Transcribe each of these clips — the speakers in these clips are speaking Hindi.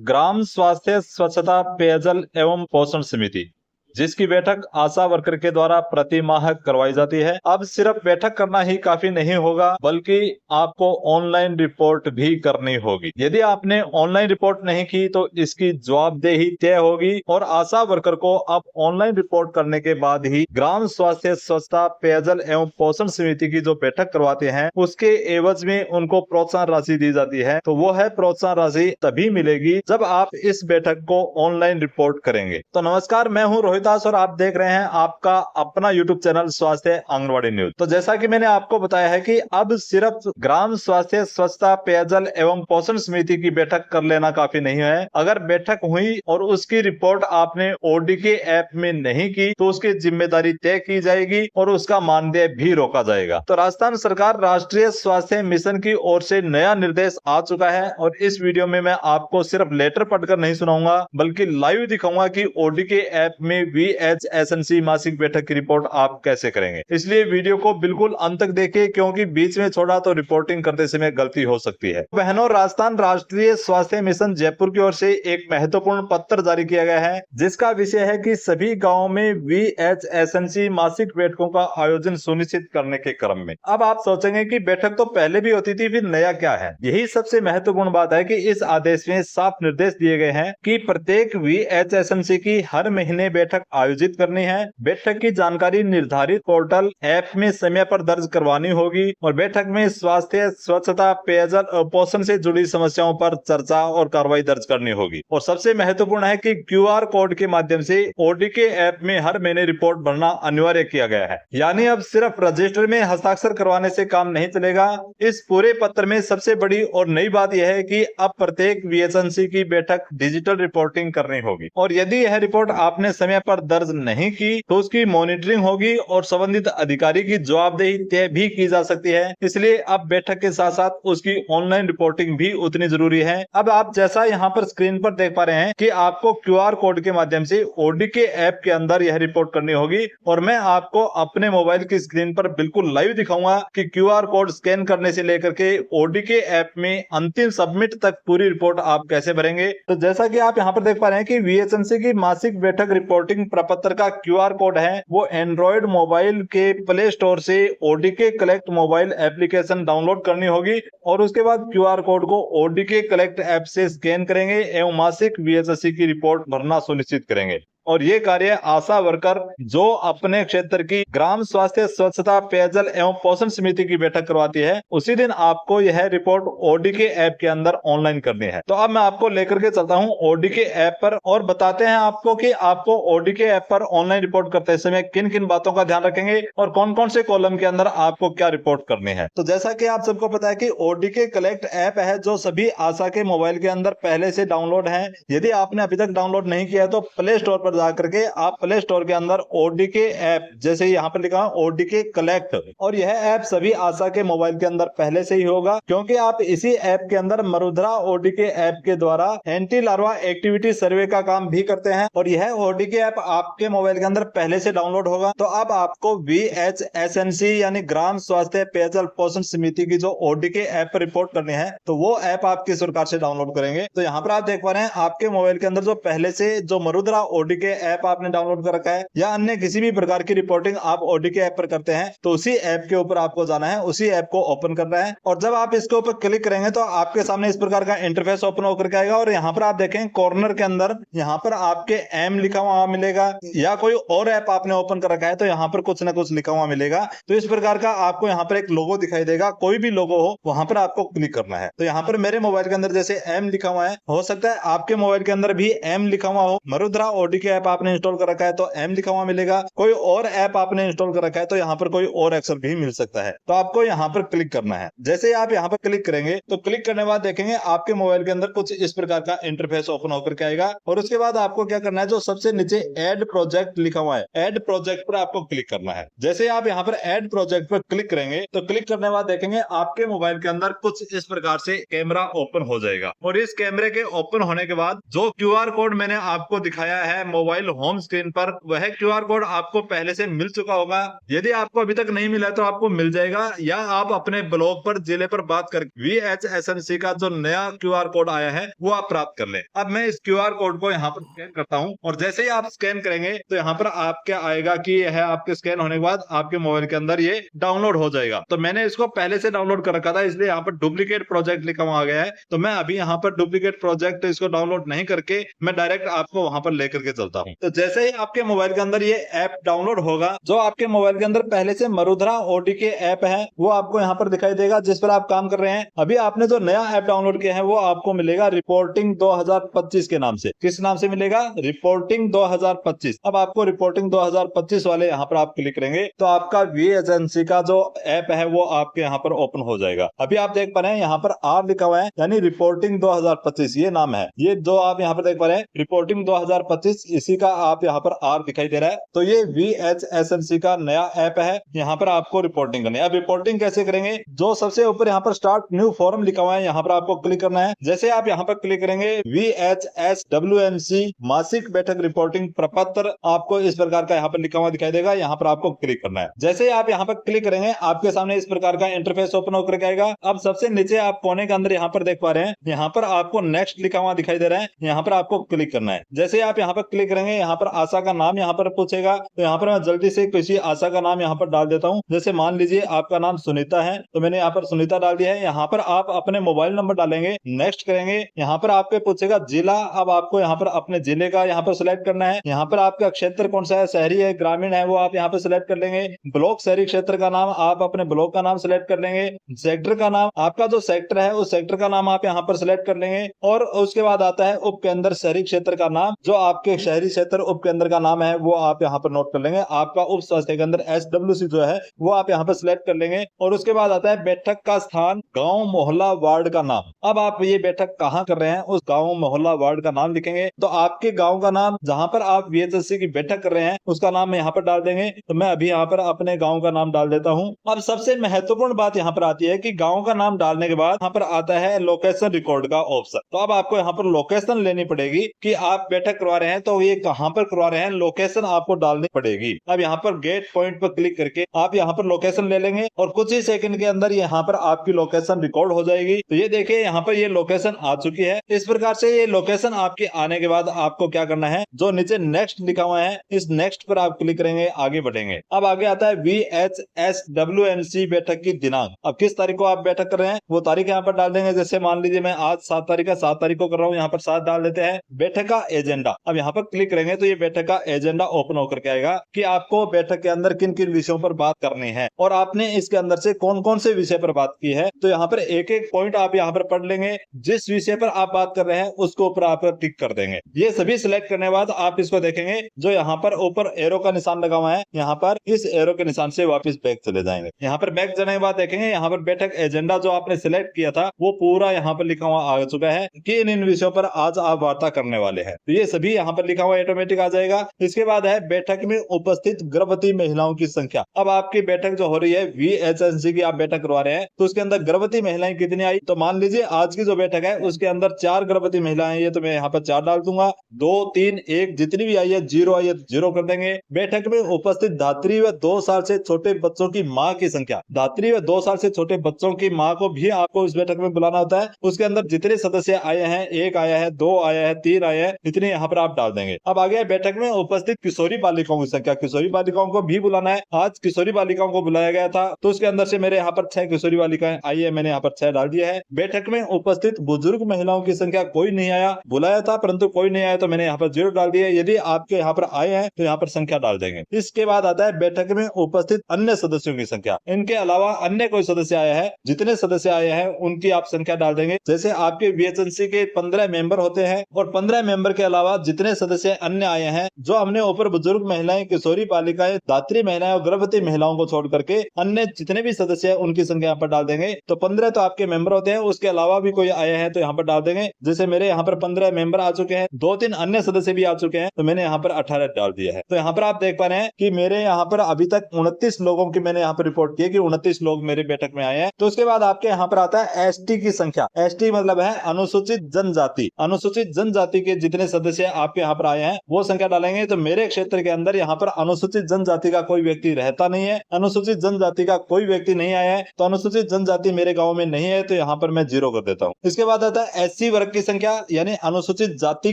ग्राम स्वास्थ्य स्वच्छता पेयजल एवं पोषण समिति, जिसकी बैठक आशा वर्कर के द्वारा प्रति माह करवाई जाती है। अब सिर्फ बैठक करना ही काफी नहीं होगा, बल्कि आपको ऑनलाइन रिपोर्ट भी करनी होगी। यदि आपने ऑनलाइन रिपोर्ट नहीं की तो इसकी जवाबदेही तय होगी और आशा वर्कर को अब ऑनलाइन रिपोर्ट करने के बाद ही ग्राम स्वास्थ्य स्वच्छता पेयजल एवं पोषण समिति की जो बैठक करवाते हैं उसके एवज में उनको प्रोत्साहन राशि दी जाती है। तो वो है प्रोत्साहन राशि तभी मिलेगी जब आप इस बैठक को ऑनलाइन रिपोर्ट करेंगे। तो नमस्कार, मैं हूं रोहित दास और आप देख रहे हैं आपका अपना यूट्यूब चैनल स्वास्थ्य आंगनवाड़ी न्यूज। तो जैसा कि मैंने आपको बताया है कि अब सिर्फ ग्राम स्वास्थ्य स्वच्छता पेयजल एवं पोषण समिति की बैठक कर लेना काफी नहीं है। अगर बैठक हुई और उसकी रिपोर्ट आपने ओडीके ऐप में नहीं की तो उसकी जिम्मेदारी तय की जाएगी और उसका मानदेय भी रोका जाएगा। तो राजस्थान सरकार राष्ट्रीय स्वास्थ्य मिशन की ओर से नया निर्देश आ चुका है और इस वीडियो में मैं आपको सिर्फ लेटर पढ़कर नहीं सुनाऊंगा, बल्कि लाइव दिखाऊंगा कि ओडीके ऐप में VHSNC मासिक बैठक की रिपोर्ट आप कैसे करेंगे। इसलिए वीडियो को बिल्कुल अंत तक देखिए, क्योंकि बीच में छोड़ा तो रिपोर्टिंग करते समय गलती हो सकती है। बहनों, राजस्थान राष्ट्रीय स्वास्थ्य मिशन जयपुर की ओर से एक महत्वपूर्ण पत्र जारी किया गया है, जिसका विषय है कि सभी गाँव में VHSNC मासिक बैठकों का आयोजन सुनिश्चित करने के क्रम में। अब आप सोचेंगे कि बैठक तो पहले भी होती थी, फिर नया क्या है। यही सबसे महत्वपूर्ण बात है कि इस आदेश में साफ निर्देश दिए गए हैं कि प्रत्येक VHSNC की हर महीने बैठक आयोजित करनी है। बैठक की जानकारी निर्धारित पोर्टल ऐप में समय पर दर्ज करवानी होगी और बैठक में स्वास्थ्य स्वच्छता पेयजल और पोषण से जुड़ी समस्याओं पर चर्चा और कार्रवाई दर्ज करनी होगी। और सबसे महत्वपूर्ण है कि QR कोड के माध्यम से ओडीके ऐप में हर महीने रिपोर्ट भरना अनिवार्य किया गया है। यानी अब सिर्फ रजिस्टर में हस्ताक्षर करवाने से काम नहीं चलेगा। इस पूरे पत्र में सबसे बड़ी और नई बात यह है कि अब प्रत्येक VHSNC की बैठक डिजिटल रिपोर्टिंग करनी होगी और यदि यह रिपोर्ट आपने समय पर दर्ज नहीं की तो उसकी मॉनिटरिंग होगी और संबंधित अधिकारी की जवाबदेही तय भी की जा सकती है। इसलिए अब बैठक के साथ साथ उसकी ऑनलाइन रिपोर्टिंग भी उतनी जरूरी है। अब आप जैसा यहाँ पर स्क्रीन पर देख पा रहे हैं कि आपको QR कोड के माध्यम से ओडीके ऐप के अंदर यह रिपोर्ट करनी होगी और मैं आपको अपने मोबाइल की स्क्रीन पर बिल्कुल लाइव दिखाऊंगा कि QR कोड स्कैन करने से लेकर के ओडीके ऐप में अंतिम सबमिट तक पूरी रिपोर्ट आप कैसे भरेंगे। तो जैसा कि आप यहाँ पर देख पा रहे हैं कि VHSNC की मासिक बैठक रिपोर्टिंग प्रपत्र का QR कोड है, वो एंड्रॉइड मोबाइल के प्ले स्टोर से ओडीके कलेक्ट मोबाइल एप्लीकेशन डाउनलोड करनी होगी और उसके बाद QR कोड को ओडीके कलेक्ट ऐप से स्कैन करेंगे एवं मासिक VHSNC की रिपोर्ट भरना सुनिश्चित करेंगे। और ये कार्य आशा वर्कर जो अपने क्षेत्र की ग्राम स्वास्थ्य स्वच्छता पेयजल एवं पोषण समिति की बैठक करवाती है, उसी दिन आपको यह रिपोर्ट ओडीके ऐप के अंदर ऑनलाइन करनी है। तो अब मैं आपको लेकर के चलता हूं ओडीके ऐप पर और बताते हैं आपको कि आपको ओडीके ऐप पर ऑनलाइन रिपोर्ट करते समय किन किन बातों का ध्यान रखेंगे और कौन कौन से कॉलम के अंदर आपको क्या रिपोर्ट करनी है। तो जैसा कि आप सबको पता है कि ओडीके कलेक्ट ऐप है जो सभी आशा के मोबाइल के अंदर पहले से डाउनलोड है। यदि आपने अभी तक डाउनलोड नहीं किया है तो प्ले स्टोर पर जाकर के आप प्ले स्टोर के अंदर ओडीके ऐप, जैसे यहाँ पर लिखा है ओडीके कलेक्ट, और यह ऐप सभी आशा के मोबाइल के अंदर पहले से ही होगा, क्योंकि आप इसी ऐप के अंदर मरुद्रा ओडीके ऐप के द्वारा एंटी लार्वा एक्टिविटी सर्वे का काम भी करते हैं और यह ओडीके ऐप आपके मोबाइल के अंदर पहले से डाउनलोड होगा। तो अब आपको VHSNC यानी ग्राम स्वास्थ्य पेयजल पोषण समिति की जो ओडीके ऐप पर रिपोर्ट करनी है, तो वो ऐप आप किस प्रकार से डाउनलोड करेंगे। तो यहाँ पर आप देख पा रहे हैं आपके मोबाइल के अंदर जो पहले से जो मरुद्रा ओडीके ऐप आपने डाउनलोड कर रखा है या अन्य किसी भी प्रकार की रिपोर्टिंग आप ओडीके ऐप पर करते हैं, तो उसी ऐप के ऊपर आपको जाना है, उसी ऐप को ओपन करना है और जब आप इसके ऊपर क्लिक करेंगे तो आपके सामने इस प्रकार का इंटरफेस ओपन होकर के आएगा और यहाँ पर आप देखें कॉर्नर के अंदर यहाँ पर आपके एम लिखा हुआ मिलेगा या कोई और ऐप आपने ओपन कर रखा है तो यहाँ पर कुछ ना कुछ लिखा हुआ मिलेगा। तो इस प्रकार का आपको यहाँ पर एक लोगो दिखाई देगा, कोई भी लोगो हो वहां पर आपको क्लिक करना है। तो यहाँ पर मेरे मोबाइल के अंदर जैसे एम लिखा हुआ है, हो सकता है आपके मोबाइल के अंदर भी एम लिखा हुआ हो। मरुद्रा ओडीके ऐप आपने इंस्टॉल कर रखा है तो एम लिखा हुआ मिलेगा, कोई और ऐप आपने इंस्टॉल कर रखा है तो यहाँ पर कोई और अक्षर भी मिल सकता है। तो आपको यहाँ पर क्लिक करना है। जैसे आप यहाँ पर क्लिक करेंगे तो क्लिक करने के बाद देखेंगे आपके मोबाइल के अंदर कुछ इस प्रकार का इंटरफेस ओपन होकर के आएगा और उसके बाद आपको क्या करना है, जो सबसे नीचे ऐड प्रोजेक्ट लिखा हुआ है, ऐड प्रोजेक्ट पर आपको क्लिक करना है। जैसे आप यहाँ पर ऐड प्रोजेक्ट पर क्लिक करेंगे तो क्लिक करने के बाद देखेंगे आपके मोबाइल के अंदर कुछ इस प्रकार से कैमरा ओपन हो जाएगा और इस कैमरे के ओपन होने के बाद जो QR कोड मैंने आपको दिखाया है मोबाइल होम स्क्रीन पर वह QR कोड आपको पहले से मिल चुका होगा। यदि आपको अभी तक नहीं मिला है तो आपको मिल जाएगा, या आप अपने ब्लॉग पर जिले पर बात करके VHSNC का जो नया QR कोड आया है वो आप प्राप्त कर लें। अब मैं इस QR कोड को यहाँ पर स्कैन करता हूँ, और जैसे ही आप स्कैन करेंगे तो यहाँ पर आपके आएगा कि यह आपके स्कैन होने के बाद आपके मोबाइल के अंदर ये डाउनलोड हो जाएगा। तो मैंने इसको पहले से डाउनलोड कर रखा था, इसलिए यहाँ पर डुप्लीकेट प्रोजेक्ट लिखा हुआ आ गया है। तो मैं अभी यहाँ पर डुप्लीकेट प्रोजेक्ट इसको डाउनलोड नहीं करके मैं डायरेक्ट आपको वहां पर लेकर के चलता हूँ। तो जैसे ही आपके मोबाइल के अंदर ये ऐप डाउनलोड होगा, जो आपके मोबाइल के अंदर पहले से मरुधरा ODK ऐप है वो आपको यहाँ पर दिखाई देगा, जिस पर आप काम कर रहे हैं। अभी आपने जो नया ऐप डाउनलोड किया है वो आपको मिलेगा रिपोर्टिंग 2025 के नाम से। किस नाम से मिलेगा? रिपोर्टिंग 2025। अब आपको रिपोर्टिंग 2025 वाले यहाँ पर आप क्लिक करेंगे तो आपका VHSNC का जो ऐप है वो आपके यहाँ पर ओपन हो जाएगा। अभी आप देख पा रहे हैं यहाँ पर R लिखा हुआ है, यानी रिपोर्टिंग 2025 ये नाम है। ये जो आप यहाँ पर देख पा रहे हैं रिपोर्टिंग 2025, इसी का आप यहाँ पर R दिखाई दे रहा है। तो ये VHSNC का नया ऐप है, यहाँ पर आपको रिपोर्टिंग करनी है। अब रिपोर्टिंग कैसे करेंगे? जो सबसे ऊपर यहाँ पर स्टार्ट न्यू फॉर्म लिखा हुआ है यहाँ पर आपको क्लिक करना है। जैसे आप यहाँ पर क्लिक करेंगे VHSWNC मासिक बैठक रिपोर्टिंग प्रपत्र आपको इस प्रकार का यहाँ पर लिखा हुआ दिखाई देगा, यहाँ पर आपको क्लिक करना है। जैसे ही आप यहाँ पर क्लिक करेंगे आपके सामने इस प्रकार का इंटरफेस ओपन होकर के आएगा। अब सबसे नीचे आप कोने के अंदर यहाँ पर देख पा रहे हैं, यहाँ पर आपको नेक्स्ट लिखा हुआ दिखाई दे रहा है, यहाँ पर आपको क्लिक करना है। जैसे आप यहाँ पर क्लिक करेंगे यहाँ पर आशा का नाम यहाँ पर पूछेगा, तो यहाँ पर मैं जल्दी से किसी आशा का नाम यहाँ पर डाल देता हूँ। जैसे मान लीजिए आपका नाम सुनीता है, तो मैंने यहाँ पर सुनीता डाल दिया है। यहाँ पर आप अपने मोबाइल नंबर डालेंगे, नेक्स्ट करेंगे, यहाँ पर आपके पूछेगा जिला। अब आपको यहाँ पर अपने जिले का यहाँ पर सिलेक्ट करना है। यहाँ पर आपका क्षेत्र कौन सा है, शहरी है ग्रामीण है, वो आप यहाँ पर सिलेक्ट कर लेंगे। ब्लॉक शहरी क्षेत्र का नाम आप अपने ब्लॉक का नाम सिलेक्ट कर लेंगे। सेक्टर का नाम, आपका जो सेक्टर है उस सेक्टर का नाम आप यहाँ पर सिलेक्ट कर लेंगे। और उसके बाद आता है उप केंद्र शहरी क्षेत्र का नाम, जो आपके शहरी क्षेत्र उप केंद्र का नाम है वो आप यहाँ पर नोट कर लेंगे। आपका उप स्वास्थ्य केंद्र SWC जो है वो आप यहाँ पर सिलेक्ट कर लेंगे। और उसके बाद आता है बैठक का स्थान, गांव मोहल्ला वार्ड का नाम। अब आप ये बैठक कहाँ कर रहे हैं उस गांव मोहल्ला वार्ड का नाम लिखेंगे। तो आपके गांव का नाम जहां पर आप VHSC की बैठक कर रहे हैं उसका नाम यहाँ पर डाल देंगे। तो मैं अभी यहाँ पर अपने गाँव का नाम डाल देता हूँ। अब सबसे महत्वपूर्ण बात यहाँ पर आती है कि गाँव का नाम डालने के बाद यहाँ पर आता है लोकेशन रिकॉर्ड का ऑप्शन। तो अब आपको यहाँ पर लोकेशन लेनी पड़ेगी कि आप बैठक करवा रहे हैं तो ये कहाँ पर करवा रहे हैं, लोकेशन आपको डालनी पड़ेगी। अब यहाँ पर गेट पॉइंट पर क्लिक करके आप यहाँ पर लोकेशन ले लेंगे और कुछ ही सेकंड के अंदर यहाँ पर आपकी लोकेशन रिकॉर्ड हो जाएगी। तो ये देखिए यहाँ पर ये लोकेशन आ चुकी है। इस प्रकार से ये लोकेशन आपके आने के बाद आपको क्या करना है, जो नीचे नेक्स्ट लिखा हुआ है इस नेक्स्ट पर आप क्लिक करेंगे, आगे बढ़ेंगे। अब आगे आता है VHSWNC बैठक की दिनांक। अब किस तारीख को आप बैठक कर रहे हैं वो तारीख यहाँ पर डाल देंगे। जैसे मान लीजिए मैं आज 7 तारीख है, 7 तारीख को कर रहा हूँ, यहाँ पर 7 डाल देते हैं। बैठक का एजेंडा, अब यहाँ पर क्लिक करेंगे तो ये बैठक का एजेंडा ओपन होकर के आएगा कि आपको बैठक के अंदर किन किन विषयों पर बात करनी है और आपने इसके अंदर से कौन कौन से विषय पर बात की है। तो यहाँ पर एक एक पॉइंट आप यहाँ पर पढ़ लेंगे, जिस विषय पर आप बात कर रहे हैं उसको ऊपर आप टिक कर देंगे। ये सभी सिलेक्ट करने के बाद आप इसको देखेंगे, जो यहाँ पर ऊपर एरो का निशान लगा हुआ है, यहाँ पर इस एरो के निशान से वापस बैक चले जाएंगे। यहाँ पर बैक जाने के बाद देखेंगे यहाँ पर बैठक एजेंडा जो आपने सिलेक्ट किया था वो पूरा यहाँ पर लिखा हुआ आ चुका है कि इन विषयों पर आज आप वार्ता करने वाले हैं। तो ये सभी यहाँ पर लिखा हुआ ऑटोमेटिक आ जाएगा। इसके बाद है बैठक में उपस्थित गर्भवती महिलाओं की संख्या। अब आपकी बैठक जो हो रही है VHSC की आप बैठक करवा रहे हैं तो उसके अंदर गर्भवती महिलाएं कितनी आई, तो मान लीजिए आज की जो बैठक है उसके अंदर 4 गर्भवती महिलाएं, ये तो मैं यहाँ पर 4 डाल दूंगा। 2, 3, 1 जितनी भी आई है, 0 आई है तो 0 कर देंगे। बैठक में उपस्थित धात्री व 2 साल से छोटे बच्चों की माँ की संख्या, धात्री व 2 साल से छोटे बच्चों की माँ को भी आपको इस बैठक में बुलाना होता है। उसके अंदर जितने सदस्य आए हैं, 1 आया है, 2 आया है, 3 आया है, इतने यहाँ पर आप डाल देंगे। अब आगे बैठक में उपस्थित किशोरी बालिकाओं की संख्या, किशोरी बालिकाओं को भी बुलाना है। आज किशोरी बालिकाओं को बुलाया गया था तो उसके अंदर से मेरे यहाँ पर 6 किशोरी बालिकाएं आई है, मैंने यहाँ पर 6 डाल दिया है। बैठक में उपस्थित बुजुर्ग महिलाओं की संख्या, कोई नहीं आया, बुलाया था परंतु कोई नहीं आया तो मैंने यहाँ पर 0 डाल दिया। यदि आपके यहाँ पर आए हैं तो यहाँ पर संख्या डाल देंगे। इसके बाद आता है बैठक में उपस्थित अन्य सदस्यों की संख्या, इनके अलावा अन्य कोई सदस्य आया है, जितने सदस्य आए हैं उनकी आप संख्या डाल देंगे। जैसे आपके VHSC के 15 मेंबर होते हैं और 15 मेंबर के अलावा जितने सदस्य अन्य आए हैं, जो हमने ऊपर बुजुर्ग महिलाएं, किशोरी बालिकाएं, धात्री महिलाएं और गर्भवती महिलाओं को छोड़ करके अन्य जितने भी सदस्य हैं उनकी संख्या यहाँ पर डाल देंगे। तो 15 तो आपके मेंबर होते हैं, उसके अलावा भी कोई आए हैं तो यहाँ पर डाल देंगे। जैसे मेरे यहाँ पर 15 मेंबर आ चुके हैं, 2-3 अन्य सदस्य भी आ चुके हैं तो मैंने यहाँ पर 18 डाल दिया है। तो यहाँ पर आप देख पा रहे हैं कि मेरे यहाँ पर अभी तक 29 लोगों की मैंने यहाँ पर रिपोर्ट की है कि 29 लोग मेरे बैठक में आए हैं। तो उसके बाद आपके यहाँ पर आता है ST की संख्या। ST मतलब है अनुसूचित जनजाति। अनुसूचित जनजाति के जितने सदस्य आपके यहाँ पर आए हैं वो संख्या डालेंगे तो मेरे क्षेत्र के अंदर यहाँ पर अनुसूचित जनजाति का कोई व्यक्ति रहता नहीं है, अनुसूचित जनजाति का कोई व्यक्ति नहीं आया है, तो अनुसूचित जनजाति मेरे गांव में नहीं है, तो यहाँ पर मैं 0 कर देता हूँ। इसके बाद आता है एससी वर्ग की संख्या, यानी अनुसूचित जाति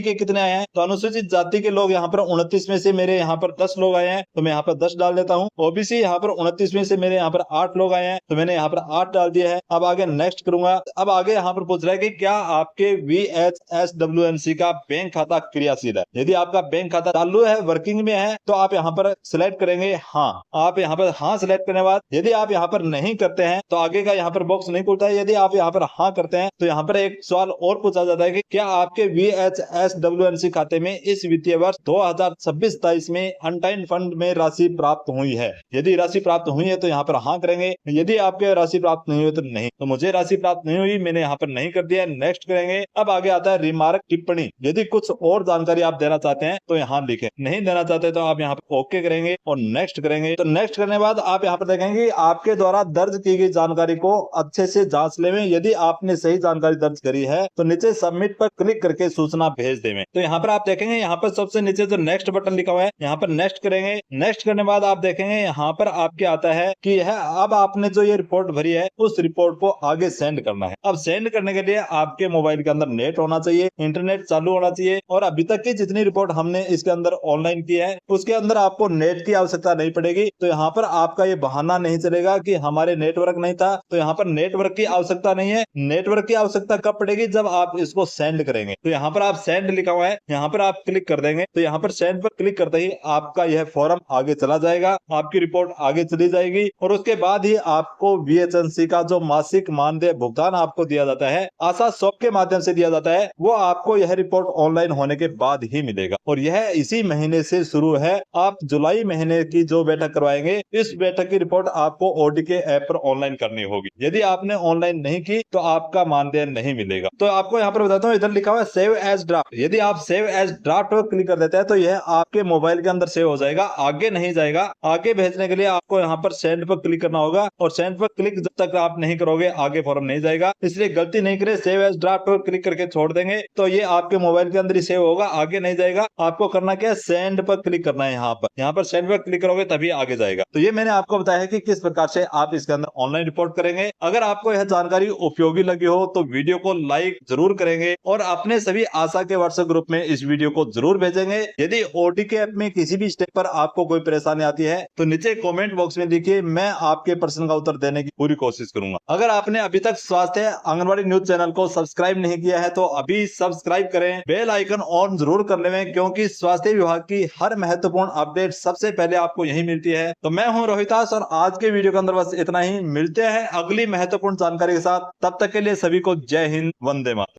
के कितने आए हैं, तो अनुसूचित जाति के लोग यहाँ पर 29 में से मेरे यहाँ पर 10 लोग आए हैं, तो मैं यहाँ पर 10 डाल देता हूँ। ओबीसी यहाँ पर 29 में से मेरे यहाँ पर 8 लोग आए हैं, तो मैंने यहाँ पर 8 डाल दिया है। अब आगे नेक्स्ट करूंगा। अब आगे यहाँ पर पूछ रहा है कि क्या आपके VHSWNC का बैंक खाता क्रियाशील है। यदि आपका बैंक खाता चालू है, वर्किंग में है, तो आप यहाँ पर सिलेक्ट करेंगे हाँ। आप यहाँ पर हाँ सिलेक्ट करने के बाद यदि आप यहाँ पर नहीं करते हैं तो आगे का यहाँ पर बॉक्स नहीं खुलता है। यदि आप यहाँ पर हाँ करते हैं तो यहाँ पर एक सवाल और पूछा जाता है कि क्या आपके VHSWNC खाते में इस वित्तीय वर्ष 2026-27 में अनटाइम्ड फंड में राशि प्राप्त हुई है। यदि राशि प्राप्त हुई है तो यहाँ पर हाँ करेंगे, यदि आपके राशि प्राप्त नहीं हुई तो नहीं। तो मुझे राशि प्राप्त नहीं हुई, मैंने यहाँ पर नहीं कर दिया, नेक्स्ट करेंगे। अब आगे आता है रिमार्क, टिप्पणी। यदि कुछ और जानकारी आप देना चाहते हैं तो यहाँ लिखें, नहीं देना चाहते तो आप यहाँ पर ओके करेंगे और नेक्स्ट करेंगे। तो नेक्स्ट करने के बाद आप यहाँ पर देखेंगे आपके द्वारा दर्ज की गई जानकारी को अच्छे से जांच लें। यदि आपने सही जानकारी दर्ज करी है तो नीचे सबमिट पर क्लिक करके सूचना भेज दें। तो यहाँ पर आप देखेंगे यहाँ पर सबसे नीचे जो नेक्स्ट बटन लिखा हुआ है, यहाँ पर नेक्स्ट करेंगे। नेक्स्ट करने के बाद आप देखेंगे यहाँ पर आपके आता है कि यह अब आपने जो ये रिपोर्ट भरी है उस रिपोर्ट को आगे सेंड करना है। अब सेंड करने के लिए आपके मोबाइल के अंदर नेट होना चाहिए, इंटरनेट चालू होना चाहिए, और अभी तक की जितनी रिपोर्ट हमने इसके अंदर ऑनलाइन की है उसके अंदर आपको नेट की आवश्यकता नहीं पड़ेगी। तो यहाँ पर आपका ये बहाना नहीं चलेगा कि हमारे नेटवर्क नहीं था, तो यहाँ पर नेटवर्क की आवश्यकता नहीं है। नेटवर्क की आवश्यकता कब पड़ेगी, जब आप इसको सेंड करेंगे। तो यहाँ पर आप सेंड लिखा हुआ है, यहाँ पर आप क्लिक कर देंगे। तो यहाँ पर सेंड पर क्लिक करते ही आपका यह फॉर्म आगे चला जाएगा, आपकी रिपोर्ट आगे चली जाएगी, और उसके बाद ही आपको VHNC का जो मासिक मानदेय भुगतान आपको दिया जाता है आशा शॉप के माध्यम से दिया जाता है, वो आपको यह रिपोर्ट ऑनलाइन होने के बाद ही मिलेगा। और यह इसी महीने से शुरू है। आप जुलाई महीने की जो बैठक करवाएंगे, इस बैठक की रिपोर्ट आपको ODK ऐप पर ऑनलाइन करनी होगी। यदि आपने ऑनलाइन नहीं की तो आपका मानदेय नहीं मिलेगा। तो आपको यहाँ पर बताता हूँ, इधर लिखा हुआ है सेव एज ड्राफ्ट। यदि आप सेव एज ड्राफ्ट पर क्लिक कर देते हैं तो यह आपके मोबाइल के अंदर सेव हो जाएगा, आगे नहीं जाएगा। आगे भेजने के लिए आपको यहाँ पर सेंड पर क्लिक करना होगा, और सेंड पर क्लिक जब तक आप नहीं करोगे आगे फॉर्म नहीं जाएगा। इसलिए गलती नहीं करें, सेव एज ड्राफ्ट पर क्लिक करके छोड़ देंगे तो ये आपके मोबाइल के अंदर ही सेव होगा, आगे नहीं जाएगा। आपको करना क्या है, सेंड पर क्लिक करना है। यहाँ पर सेंड पर क्लिक करोगे तभी आगे जाएगा। तो ये मैंने आपको बताया है कि किस प्रकार से आप इसके अंदर ऑनलाइन रिपोर्ट करेंगे। अगर आपको यह जानकारी उपयोगी लगी हो तो वीडियो को लाइक जरूर करेंगे, और अपने सभी आशा के व्हाट्सएप ग्रुप में इस वीडियो को जरूर भेजेंगे। यदि ODK ऐप में किसी भी स्टेप पर आपको कोई परेशानी आती है तो नीचे कमेंट बॉक्स में लिखिए, मैं आपके प्रश्न का उत्तर देने की पूरी कोशिश करूंगा। अगर आपने अभी तक स्वास्थ्य आंगनबाड़ी न्यूज चैनल को सब्सक्राइब नहीं किया है तो अभी सब्सक्राइब करें, बेल आइकन ऑन जरूर कर लें, क्योंकि स्वास्थ्य विभाग की हर महत्वपूर्ण अपडेट सबसे पहले आपको यही मिलती है। तो मैं हूं रोहितास, और आज के वीडियो के अंदर बस इतना ही। मिलते हैं अगली महत्वपूर्ण जानकारी के साथ, तब तक के लिए सभी को जय हिंद, वंदे मातरम।